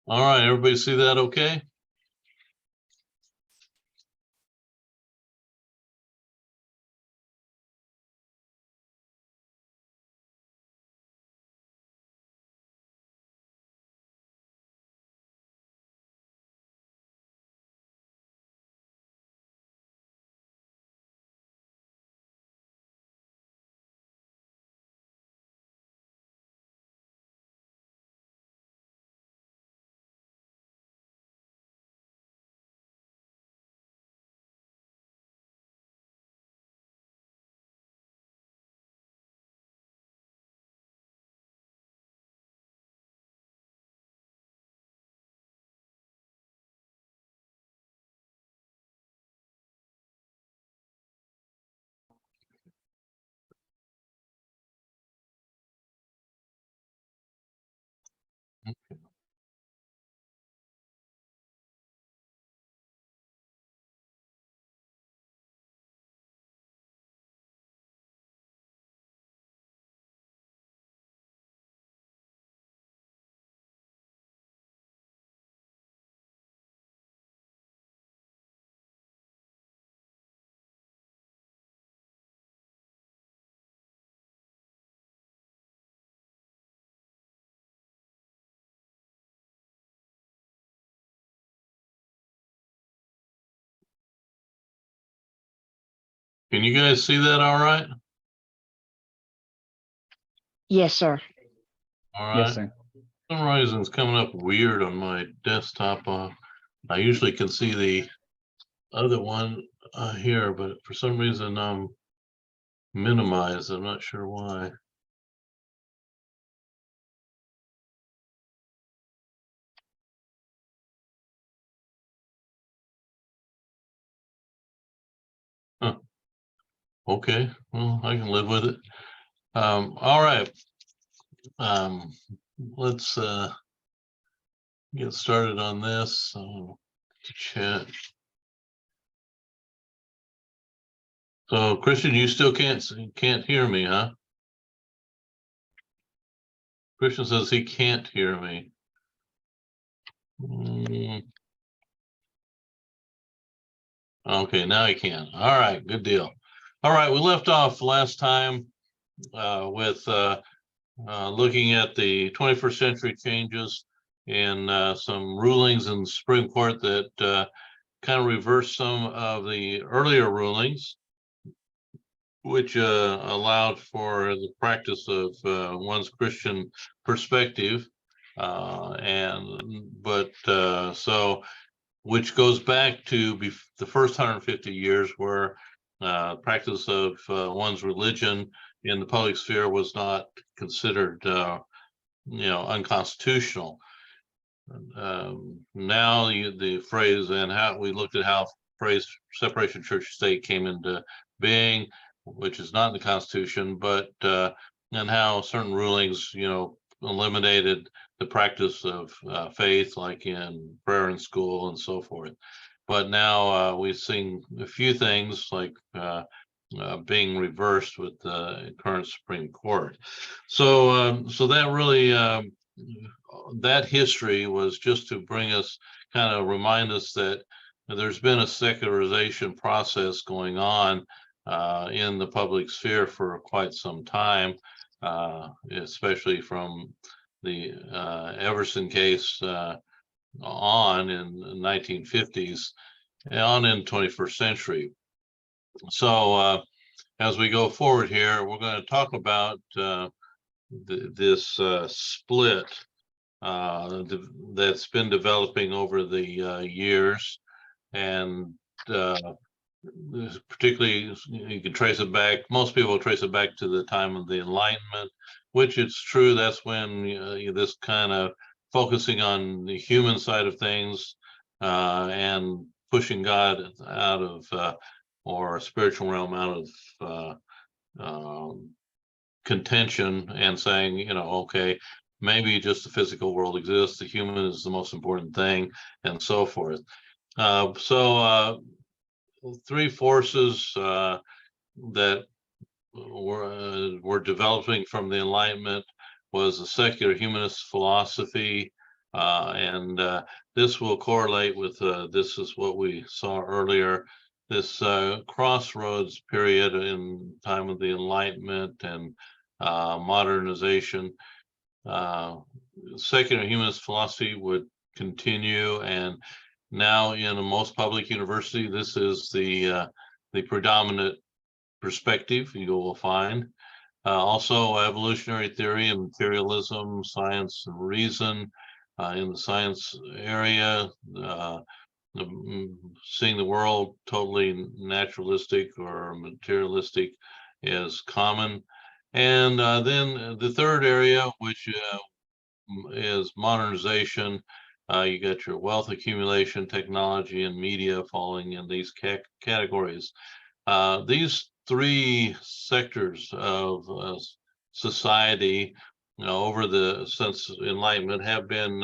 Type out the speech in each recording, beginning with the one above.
All right, everybody see that okay? Can you guys see that all right? Yes, sir. All right. Yes, sir. For some reason it's coming up weird on my desktop. I usually can see the other one here, but for some reason I'm minimized. I'm not sure why. Huh. Okay, well, I can live with it. All right. Let's get started on this. Chat. So Christian, you still can't hear me, huh? Christian says he can't hear me. Okay, now he can. All right, good deal. All right, we left off last time with looking at the 21st century changes and some rulings in the Supreme Court that kind of reversed some of the earlier rulings, which allowed for the practice of one's Christian perspective. Which goes back to the first 150 years where practice of one's religion in the public sphere was not considered, unconstitutional. Now the phrase and how we looked at how phrase separation of church and state came into being, which is not in the Constitution, but and how certain rulings, eliminated the practice of faith, like in prayer in school and so forth. But now we've seen a few things like being reversed with the current Supreme Court. So that really, that history was just to bring us, kind of remind us that there's been a secularization process going on in the public sphere for quite some time, especially from the Everson case on in the 1950s on in 21st century. So as we go forward here, we're going to talk about this split that's been developing over the years, and particularly you can trace it back. Most people trace it back to the time of the Enlightenment, which it's true. That's when this kind of focusing on the human side of things and pushing God out of or spiritual realm out of contention and saying, okay, maybe just the physical world exists. The human is the most important thing, and so forth. Three forces that were developing from the Enlightenment was the secular humanist philosophy, And this will correlate with this is what we saw earlier, this crossroads period in time of the Enlightenment and modernization. Secular humanist philosophy would continue, and now in most public university, this is the predominant perspective you will find. Also, evolutionary theory and materialism, science and reason. In the science area, seeing the world totally naturalistic or materialistic is common. And then the third area, which is modernization. You got your wealth accumulation, technology, and media falling in these categories. These three sectors of society, over the since Enlightenment have been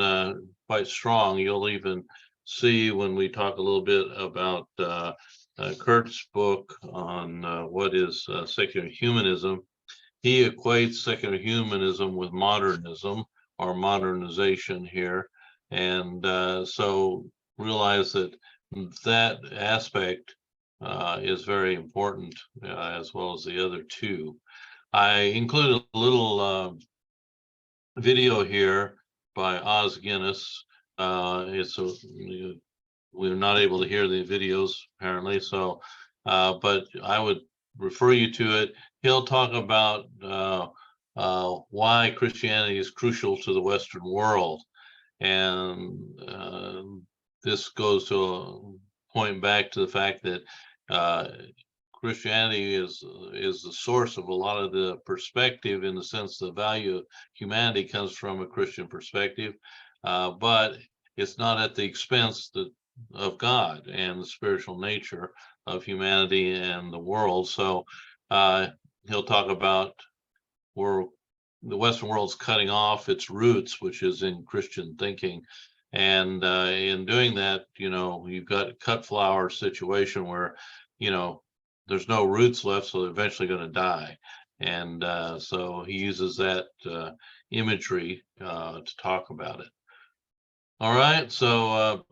quite strong. You'll even see when we talk a little bit about Kurt's book on what is secular humanism. He equates secular humanism with modernism or modernization here. And so realize that that aspect is very important, as well as the other two. I included a little video here by Oz Guinness. We're not able to hear the videos apparently, so but I would refer you to it. He'll talk about why Christianity is crucial to the Western world, and this goes to point back to the fact that Christianity is the source of a lot of the perspective, in the sense the value of humanity comes from a Christian perspective, but it's not at the expense of God and the spiritual nature of humanity and the world. So he'll talk about where the Western world's cutting off its roots, which is in Christian thinking. And in doing that, you've got a cut flower situation where, there's no roots left, so they're eventually going to die. And so he uses that imagery to talk about it. All right, so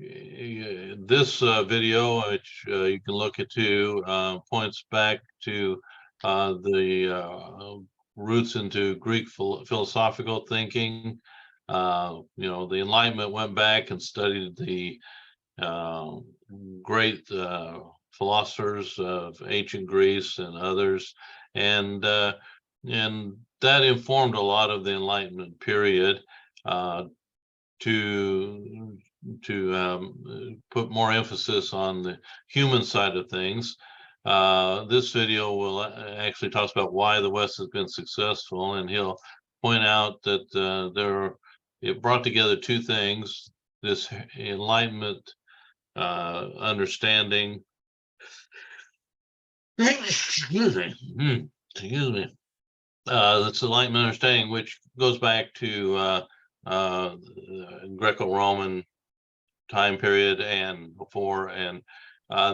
this video, which you can look at too, points back to the roots into Greek philosophical thinking. The Enlightenment went back and studied the great philosophers of ancient Greece and others, and that informed a lot of the Enlightenment period to put more emphasis on the human side of things. This video will actually talks about why the West has been successful, and he'll point out that it brought together two things: this Enlightenment understanding. Excuse me. That's Enlightenment understanding, which goes back to Greco-Roman time period and before, and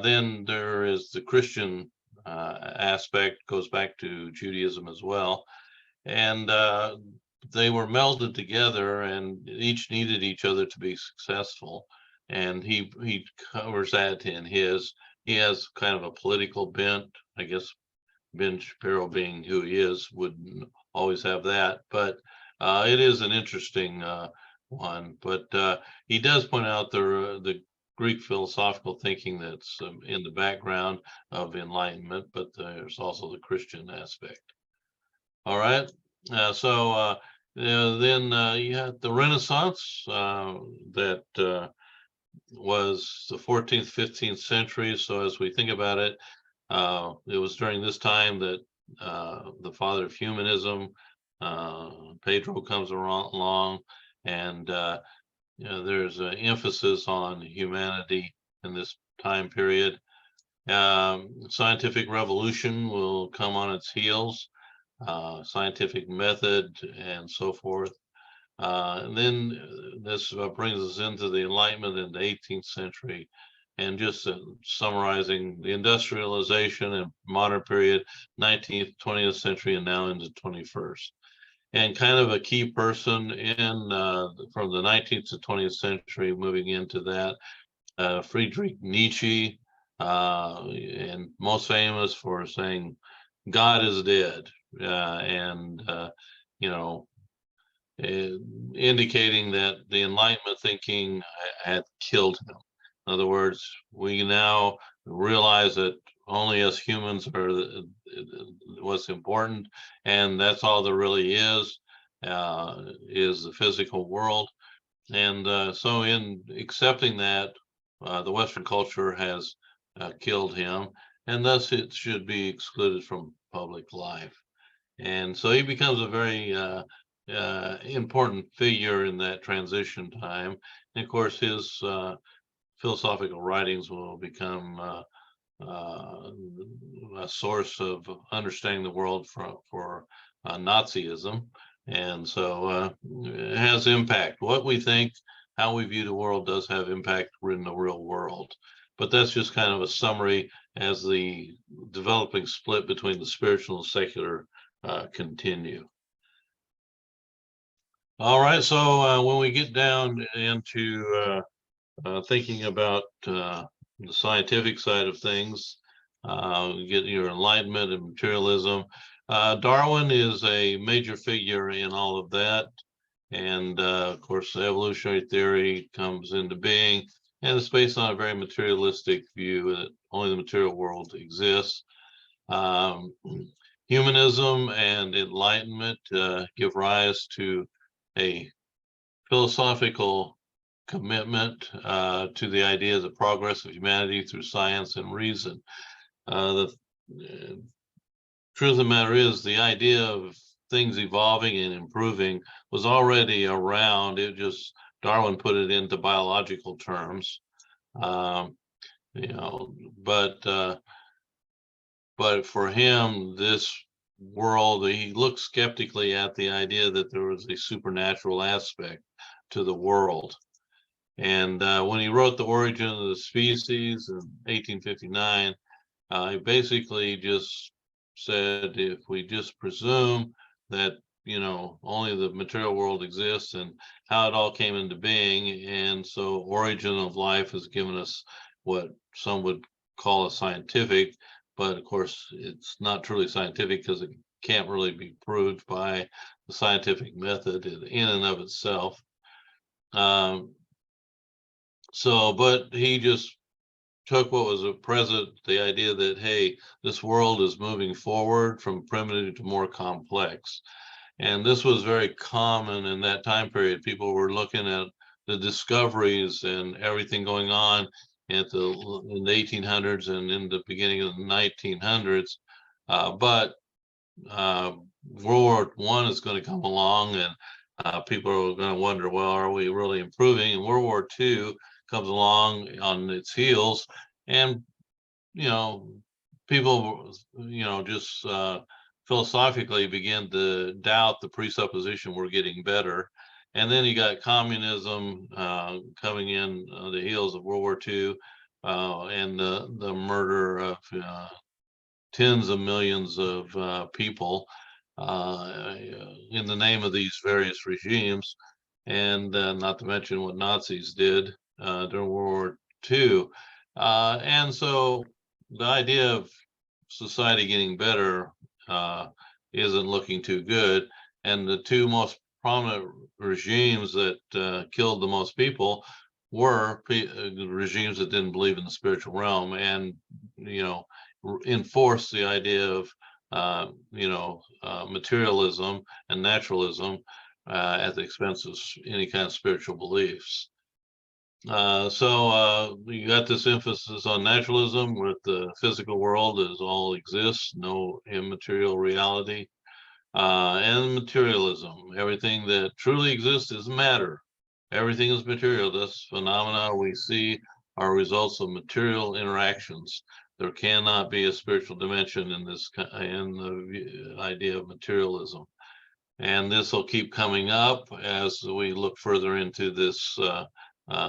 then there is the Christian aspect, goes back to Judaism as well, and they were melded together, and each needed each other to be successful. And he covers that in his. He has kind of a political bent, I guess. Ben Shapiro, being who he is, wouldn't always have that, but it is an interesting one. But he does point out the Greek philosophical thinking that's in the background of Enlightenment, but there's also the Christian aspect. All right, so then you had the Renaissance that was the 14th, 15th century. So as we think about it, it was during this time that the father of humanism, Pedro, comes along, and there's an emphasis on humanity in this time period. Scientific revolution will come on its heels, scientific method, and so forth. And then this brings us into the Enlightenment in the 18th century. And just summarizing the industrialization and modern period, 19th, 20th century, and now into 21st. and kind of a key person in from the 19th to 20th century, moving into that. Friedrich Nietzsche, and most famous for saying God is dead, and you know, uh, indicating that the Enlightenment thinking had killed him. In other words, we now realize that only us humans are what's important, and that's all there really is the physical world. And so, in accepting that, the Western culture has killed him, and thus it should be excluded from public life. And so he becomes a very important figure in that transition time. And of course, his philosophical writings will become a source of understanding the world for Nazism. And so it has impact. What we think, how we view the world does have impact in the real world. But that's just kind of a summary as the developing split between the spiritual and secular continue. All right, so when we get down into thinking about the scientific side of things, get your enlightenment and materialism. Darwin is a major figure in all of that. And of course, evolutionary theory comes into being, and it's based on a very materialistic view that only the material world exists. Um, Humanism and enlightenment give rise to a philosophical commitment to the idea of the progress of humanity through science and reason. The truth of the matter is, the idea of things evolving and improving was already around. It just, Darwin put it into biological terms, um, you know, but for him, this world, he looked skeptically at the idea that there was a supernatural aspect to the world. And when he wrote The Origin of the Species in 1859, he basically just said, if we just presume that, only the material world exists and how it all came into being, and so origin of life has given us what some would call a scientific, but of course it's not truly scientific because it can't really be proved by the scientific method in and of itself. But he just took what was a present, the idea that, hey, this world is moving forward from primitive to more complex. And this was very common in that time period. People were looking at the discoveries and everything going on in the 1800s and in the beginning of the 1900s. But World War I is going to come along, and people are going to wonder, well, are we really improving? And World War II comes along on its heels, and people just philosophically begin to doubt the presupposition we're getting better. And then you got communism coming in the heels of World War II, and the murder of tens of millions of people in the name of these various regimes, and not to mention what Nazis did during World War II. And so the idea of society getting better isn't looking too good. And the two most prominent regimes that killed the most people were regimes that didn't believe in the spiritual realm and, enforced the idea of, materialism and naturalism at the expense of any kind of spiritual beliefs. So you got this emphasis on naturalism, where the physical world is all exists, no immaterial reality, and materialism. Everything that truly exists is matter. Everything is material. This phenomena we see are results of material interactions. There cannot be a spiritual dimension in the idea of materialism. And this will keep coming up as we look further into this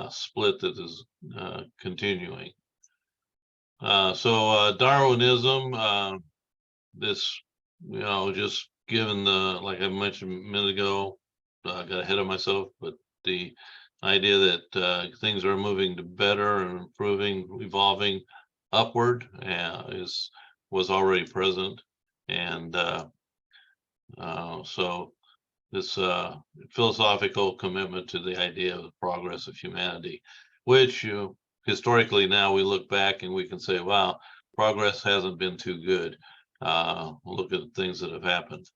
split that is continuing. So Darwinism, this, just given the, like I mentioned a minute ago, I got ahead of myself, but the idea that things are moving to better and improving, evolving upward was already present, and so this philosophical commitment to the idea of the progress of humanity, which historically now we look back and we can say, wow, progress hasn't been too good. Look at the things that have happened.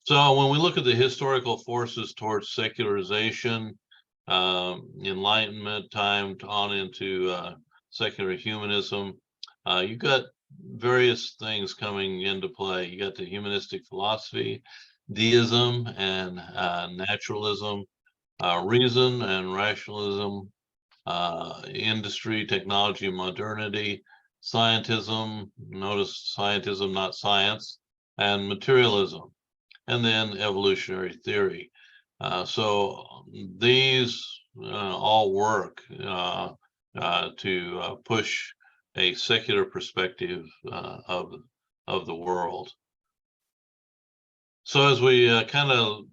So when we look at the historical forces towards secularization, Enlightenment time on into secular humanism, you got various things coming into play. You got the humanistic philosophy, deism and naturalism, reason and rationalism, industry, technology, modernity, scientism, notice scientism, not science, and materialism, and then evolutionary theory. So these all work to push a secular perspective of the world. So as we kind of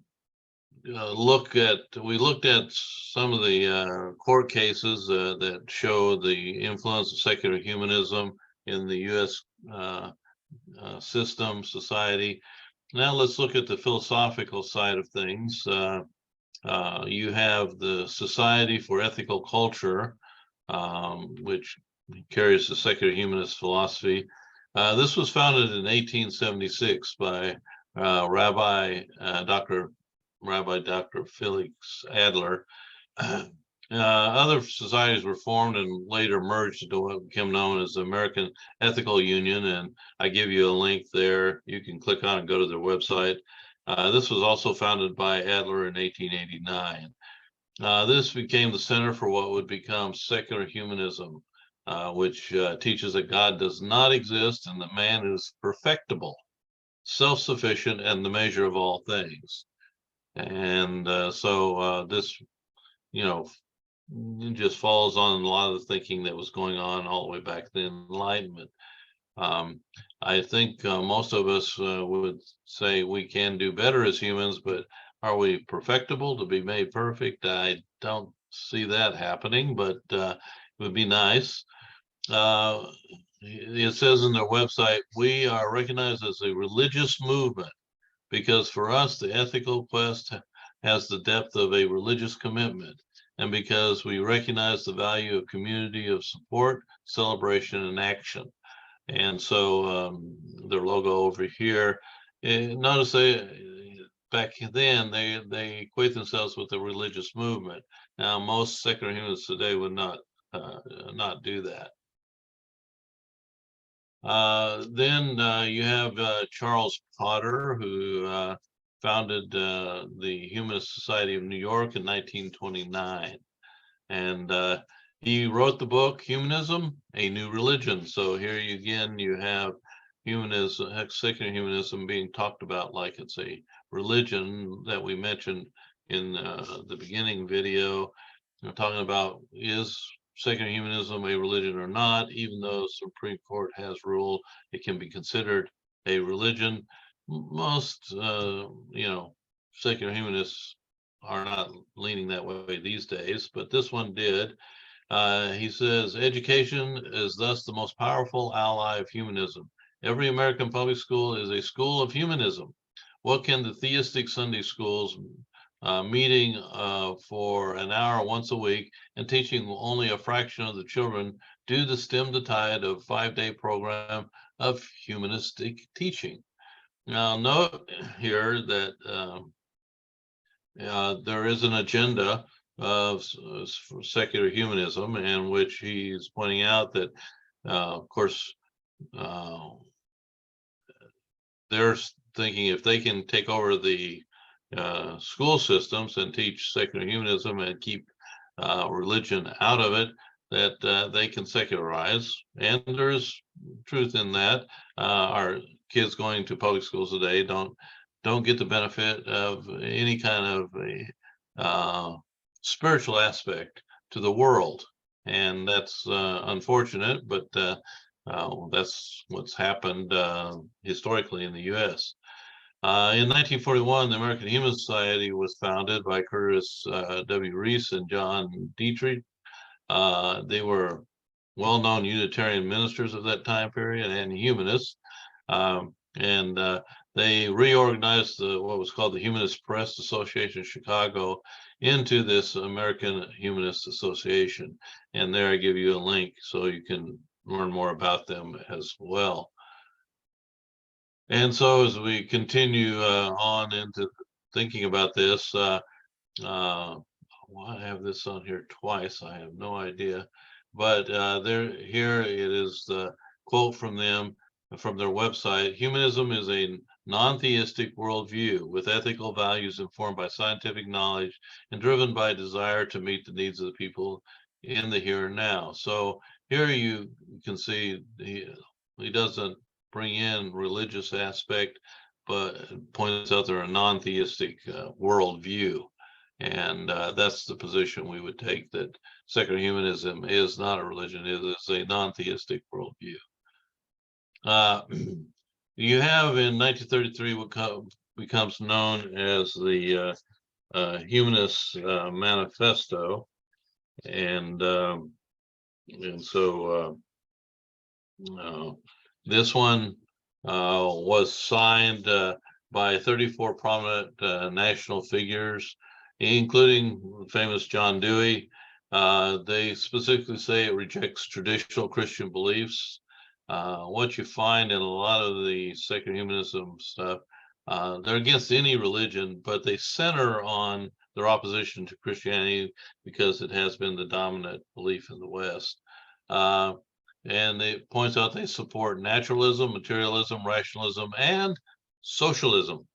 looked at some of the court cases that show the influence of secular humanism in the U.S. System, society. Now let's look at the philosophical side of things. You have the Society for Ethical Culture, which carries the secular humanist philosophy. This was founded in 1876 by Rabbi Dr. Felix Adler. Other societies were formed and later merged into what became known as the American Ethical Union, and I give you a link there. You can click on and go to their website. This was also founded by Adler in 1889. This became the center for what would become secular humanism, which teaches that God does not exist and that man is perfectible, self-sufficient, and the measure of all things. And so this, you know, it just falls on a lot of the thinking that was going on all the way back to the Enlightenment. I think most of us would say we can do better as humans, but are we perfectible to be made perfect? I don't see that happening, but it would be nice. It says in their website, we are recognized as a religious movement because for us, the ethical quest has the depth of a religious commitment, and because we recognize the value of community of support, celebration, and action. And so their logo over here, notice back then they equate themselves with the religious movement. Now most secular humanists today would not do that. Then you have Charles Potter, who founded the Humanist Society of New York in 1929. And he wrote the book, Humanism, A New Religion. So here you have humanism, secular humanism being talked about like it's a religion that we mentioned in the beginning video, talking about is secular humanism a religion or not, even though the Supreme Court has ruled it can be considered a religion. Most, secular humanists are not leaning that way these days, but this one did. He says, education is thus the most powerful ally of humanism. Every American public school is a school of humanism. What can the theistic Sunday schools meeting for an hour once a week and teaching only a fraction of the children do to stem the tide of 5-day program of humanistic teaching? Now, note here that there is an agenda of secular humanism in which he's pointing out that, of course, they're thinking if they can take over the school systems and teach secular humanism and keep religion out of it, that they can secularize. And there's truth in that. Our kids going to public schools today don't get the benefit of any kind of a spiritual aspect to the world. And that's unfortunate, but that's what's happened historically in the US. In 1941, the American Human Society was founded by Curtis W. Reese and John Dietrich. They were well-known Unitarian ministers of that time period and humanists. And they reorganized what was called the Humanist Press Association of Chicago into this American Humanist Association. And there I give you a link so you can learn more about them as well. And so as we continue on into thinking about this, well, I have this on here twice. I have no idea, but here it is the quote from them from their website. Humanism is a non-theistic worldview with ethical values informed by scientific knowledge and driven by a desire to meet the needs of the people in the here and now. So here you can see he doesn't bring in religious aspect, but points out they're a non-theistic worldview. And that's the position we would take, that secular humanism is not a religion, it is a non-theistic worldview. You have in 1933 what becomes known as the Humanist Manifesto. And so this one was signed by 34 prominent national figures, including famous John Dewey. They specifically say it rejects traditional Christian beliefs. What you find in a lot of the secular humanism stuff, they're against any religion, but they center on their opposition to Christianity because it has been the dominant belief in the West. And it points out they support naturalism, materialism, rationalism, and socialism.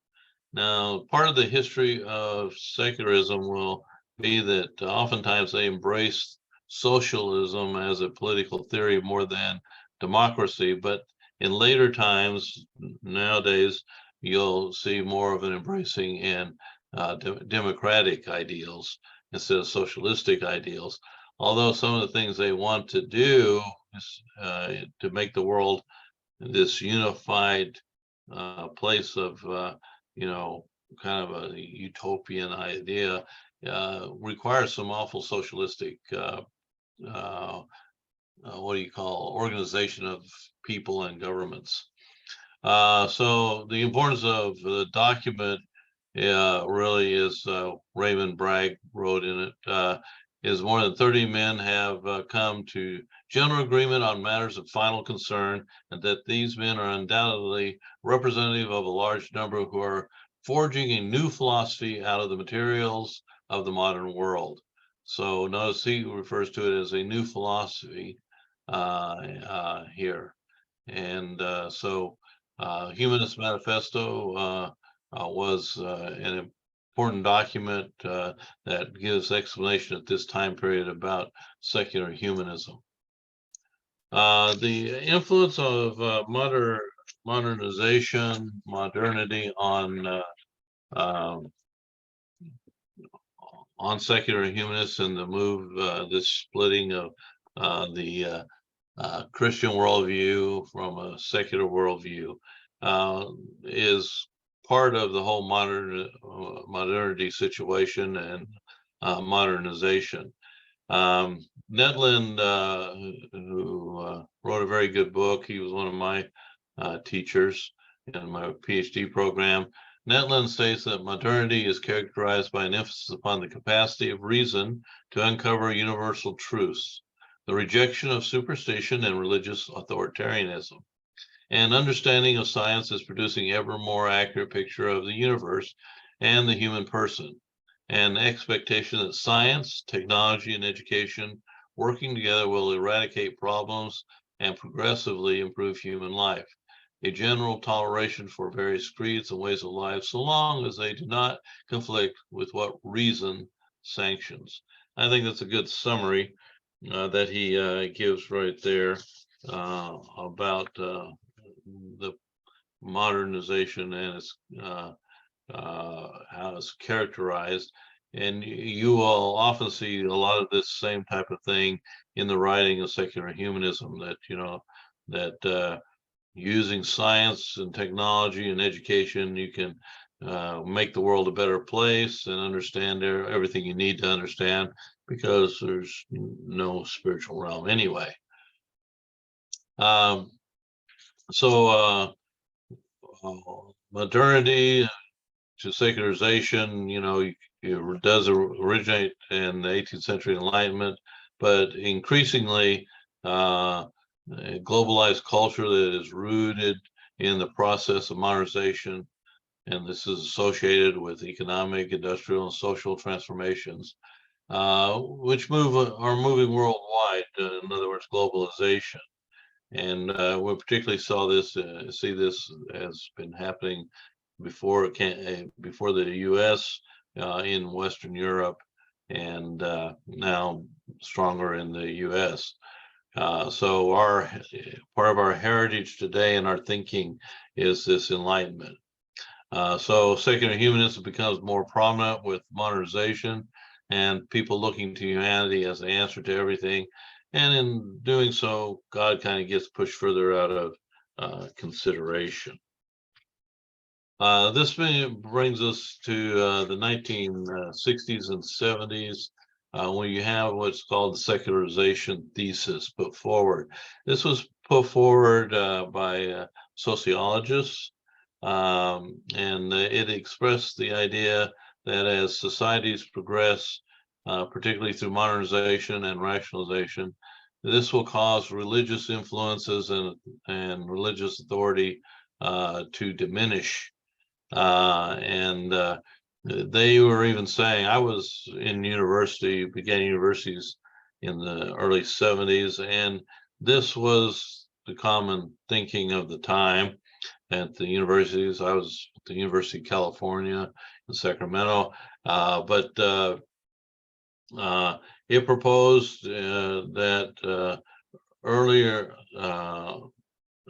Now, part of the history of secularism will be that oftentimes they embrace socialism as a political theory more than democracy, but in later times, nowadays, you'll see more of an embracing in democratic ideals instead of socialistic ideals. Although some of the things they want to do is to make the world this unified place of kind of a utopian idea, requires some awful socialistic what do you call organization of people and governments. So the importance of the document really is, Raymond Bragg wrote in it, is more than 30 men have come to general agreement on matters of final concern, and that these men are undoubtedly representative of a large number who are forging a new philosophy out of the materials of the modern world. So notice he refers to it as a new philosophy here. And so Humanist Manifesto was an important document that gives explanation at this time period about secular humanism. The influence of modernization, modernity on secular humanists and the move, this splitting of the Christian worldview from a secular worldview is part of the whole modernity situation and modernization. Netland, who wrote a very good book, he was one of my teachers in my PhD program. Netland states that modernity is characterized by an emphasis upon the capacity of reason to uncover universal truths, the rejection of superstition and religious authoritarianism. And understanding of science is producing ever more accurate picture of the universe and the human person, and expectation that science, technology, and education working together will eradicate problems and progressively improve human life. A general toleration for various creeds and ways of life, so long as they do not conflict with what reason sanctions. I think that's a good summary that he gives right there about the modernization and its how it's characterized. And you will often see a lot of this same type of thing in the writing of secular humanism, that that using science and technology and education, you can make the world a better place and understand everything you need to understand, because there's no spiritual realm anyway. Um, so modernity to secularization, it does originate in the 18th century Enlightenment, but increasingly a globalized culture that is rooted in the process of modernization, and this is associated with economic, industrial, and social transformations, which are moving worldwide. In other words, globalization. And we particularly see this has been happening before the U.S. In Western Europe, and now stronger in the U.S. So part of our heritage today and our thinking is this enlightenment. So secular humanism becomes more prominent with modernization and people looking to humanity as the answer to everything. And in doing so, God kind of gets pushed further out of consideration. This brings us to the 1960s and 70s, when you have what's called the secularization thesis put forward. This was put forward by sociologists, and it expressed the idea that as societies progress, particularly through modernization and rationalization, this will cause religious influences and religious authority to diminish. And they were even saying, I was in university, began universities in the early 70s, and this was the common thinking of the time at the universities. I was at the University of California in Sacramento, but it proposed that earlier,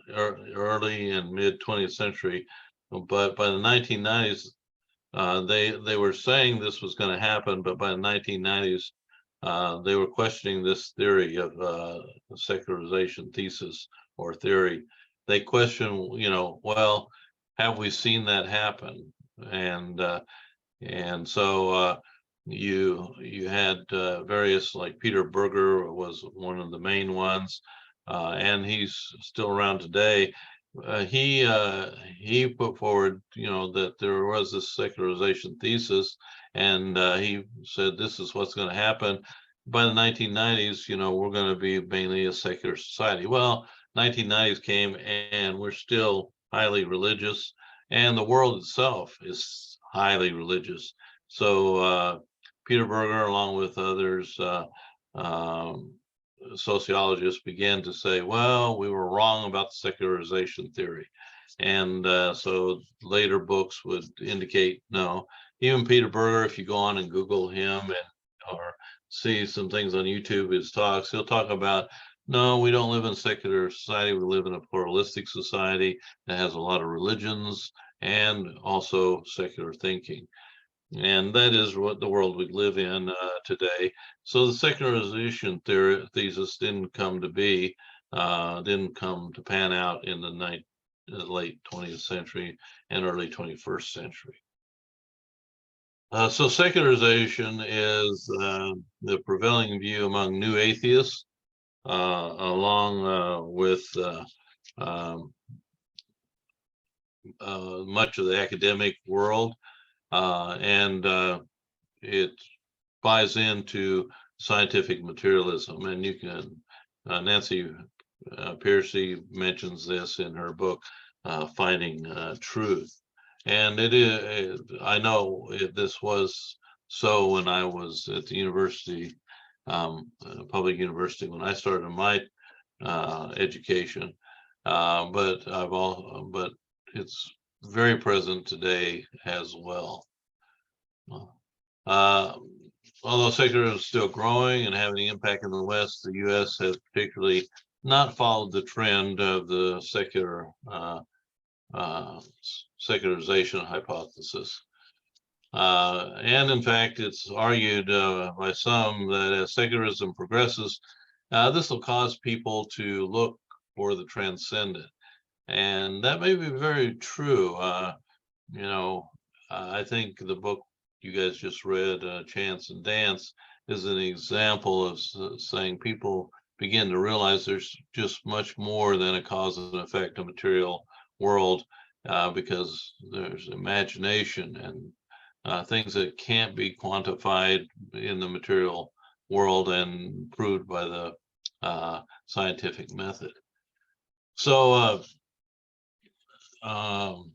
early and mid 20th century, but by the 1990s, they were saying this was going to happen, but by the 1990s, they were questioning this theory of secularization thesis or theory. They question, well, have we seen that happen? And so you had various, like Peter Berger was one of the main ones, and he's still around today. He put forward, that there was this secularization thesis, and he said this is what's going to happen. By the 1990s, we're going to be mainly a secular society. Well, 1990s came, and we're still highly religious, and the world itself is highly religious. So Peter Berger, along with others, um, sociologists, began to say, well, we were wrong about the secularization theory. And so later books would indicate no. Even Peter Berger, if you go on and Google him or see some things on YouTube, his talks, he'll talk about, no, we don't live in a secular society. We live in a pluralistic society that has a lot of religions and also secular thinking. And that is what the world we live in today. So the secularization thesis didn't come to be, didn't come to pan out in the late 20th century and early 21st century. So secularization is the prevailing view among new atheists, along with much of the academic world. And it buys into scientific materialism. And you can, Nancy Pearcey mentions this in her book, Finding Truth. And it is, I know this was so when I was at the university, public university, when I started my education. But it's very present today as well. Although secularism is still growing and having an impact in the West, the U.S. has particularly not followed the trend of the secularization hypothesis. And in fact, it's argued by some that as secularism progresses, this will cause people to look for the transcendent. And that may be very true. You know, I think the book you guys just read, Chance and Dance, is an example of saying people begin to realize there's just much more than a cause and effect of material world, because there's imagination and things that can't be quantified in the material world and proved by the scientific method. So, um,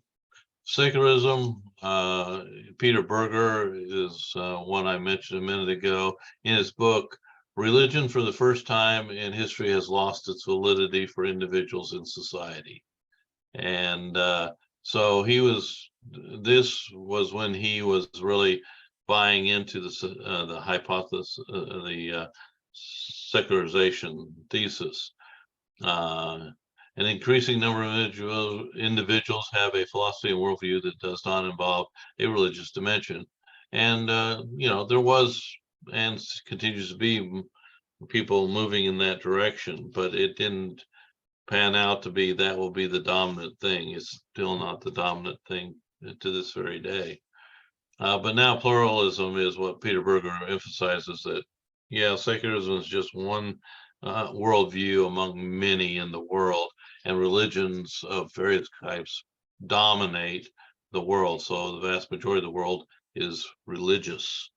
secularism, Peter Berger is one I mentioned a minute ago. In his book, Religion for the First Time in History Has Lost Its Validity for Individuals in Society. And so this was when he was really buying into the hypothesis, the secularization thesis. An increasing number of individuals have a philosophy and worldview that does not involve a religious dimension. And, there was and continues to be people moving in that direction, but it didn't pan out to be that will be the dominant thing. It's still not the dominant thing to this very day. But now pluralism is what Peter Berger emphasizes, that, yeah, secularism is just one worldview among many in the world, and religions of various types dominate the world. So the vast majority of the world is religious.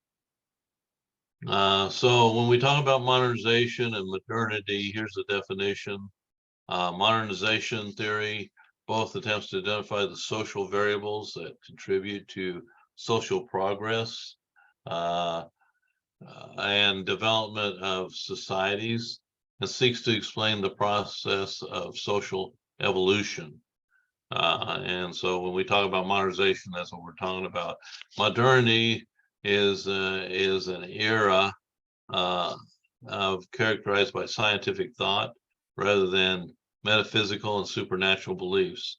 So when we talk about modernization and modernity, here's the definition. Modernization theory both attempts to identify the social variables that contribute to social progress and development of societies, and seeks to explain the process of social evolution. And so when we talk about modernization, that's what we're talking about. Modernity is an era characterized by scientific thought rather than metaphysical and supernatural beliefs.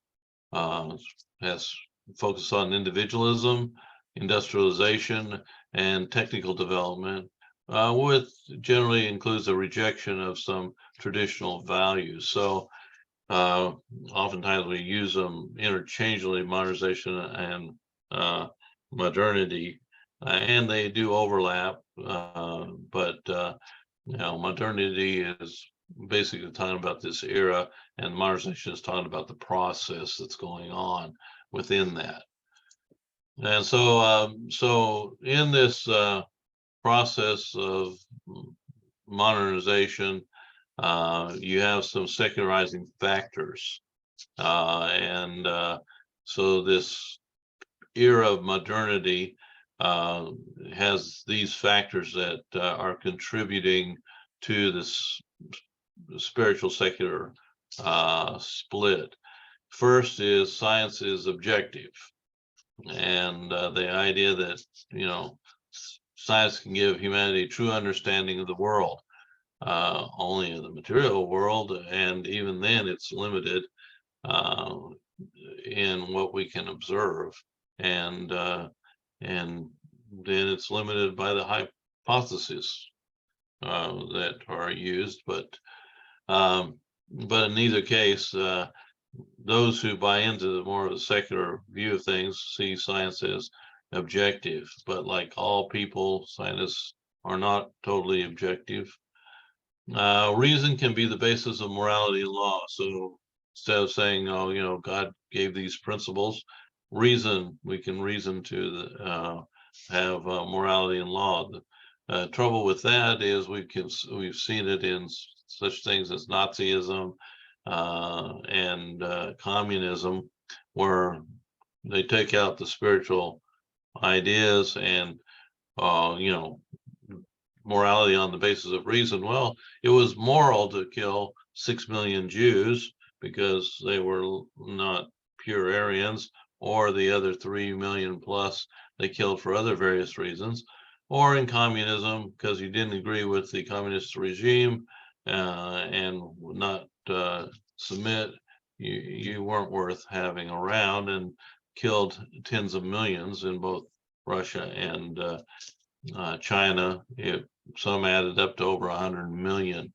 Has focused on individualism, industrialization, and technical development, with generally includes a rejection of some traditional values. So oftentimes we use them interchangeably, modernization and modernity, and they do overlap, but modernity is basically talking about this era, and modernization is talking about the process that's going on within that. And so in this process of modernization, you have some secularizing factors, and so this era of modernity has these factors that are contributing to this spiritual secular split. First is science is objective, and the idea that science can give humanity a true understanding of the world, only in the material world, and even then it's limited in what we can observe, and then it's limited by the hypotheses that are used, but in either case, those who buy into the more of the secular view of things see science as objective, but like all people, scientists are not totally objective. Reason can be the basis of morality and law. So instead of saying, oh, God gave these principles, we can reason to have morality and law. The trouble with that is we've seen it in such things as Nazism and communism, where they take out the spiritual ideas and morality on the basis of reason. Well, it was moral to kill 6 million Jews because they were not pure Aryans, or the other 3 million plus they killed for other various reasons, or in communism because you didn't agree with the communist regime and would not submit, you weren't worth having around, and killed tens of millions in both Russia and China. Some added up to over 100 million.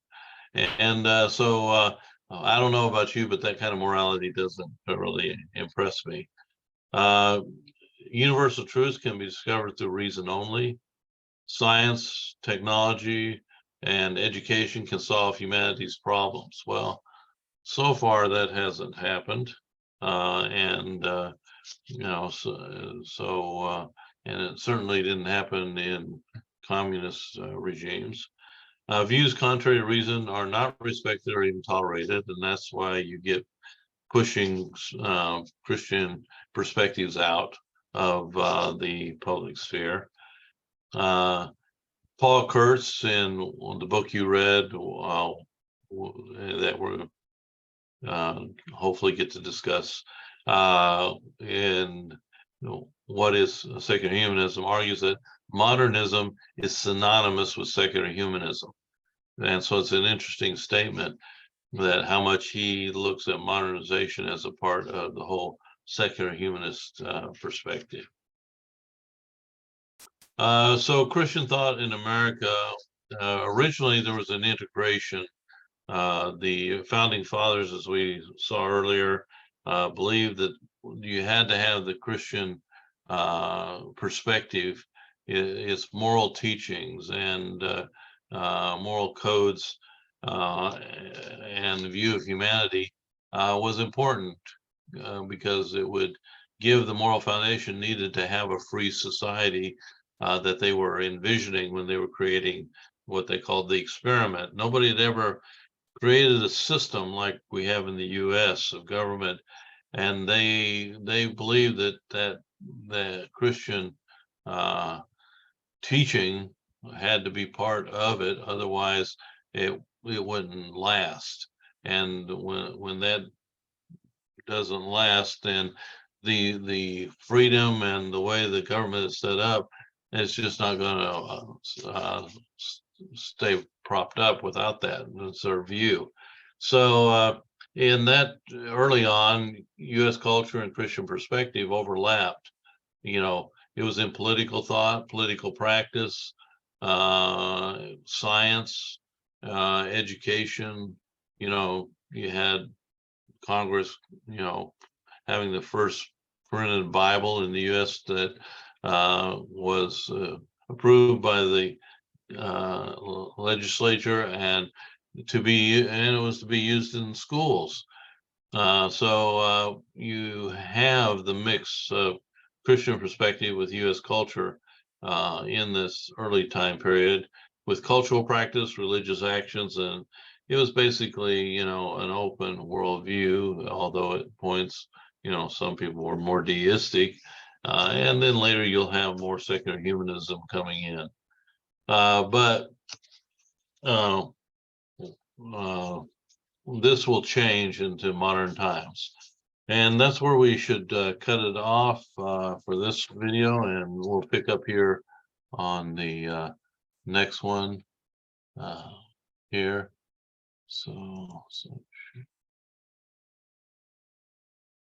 And so I don't know about you, but that kind of morality doesn't really impress me. Uh, Universal truths can be discovered through reason only. Science, technology, and education can solve humanity's problems. Well, so far that hasn't happened. And and it certainly didn't happen in communist regimes. Views contrary to reason are not respected or even tolerated, and that's why you get pushing Christian perspectives out of the public sphere. Paul Kurtz, in the book you read, that we're hopefully get to discuss, in what is secular humanism, argues that modernism is synonymous with secular humanism. And so it's an interesting statement that how much he looks at modernization as a part of the whole secular humanist perspective. So Christian thought in America, originally there was an integration. The founding fathers, as we saw earlier, believed that you had to have the Christian perspective, its moral teachings and moral codes, and the view of humanity was important, because it would give the moral foundation needed to have a free society that they were envisioning when they were creating what they called the experiment. Nobody had ever created a system like we have in the US of government, and they believe that the Christian teaching had to be part of it, otherwise it wouldn't last. And when that doesn't last, then the freedom and the way the government is set up, it's just not going to stay propped up without that. That's their view. So in that, early on, U.S. culture and Christian perspective overlapped. It was in political thought, political practice, science, education. You had Congress, having the first printed Bible in the U.S. that was approved by the legislature, and it was to be used in schools. So you have the mix of Christian perspective with U.S. culture in this early time period, with cultural practice, religious actions, and it was basically, an open worldview, although at points, some people were more deistic. And then later you'll have more secular humanism coming in. But this will change into modern times. And that's where we should cut it off for this video, and we'll pick up here on the next one here. So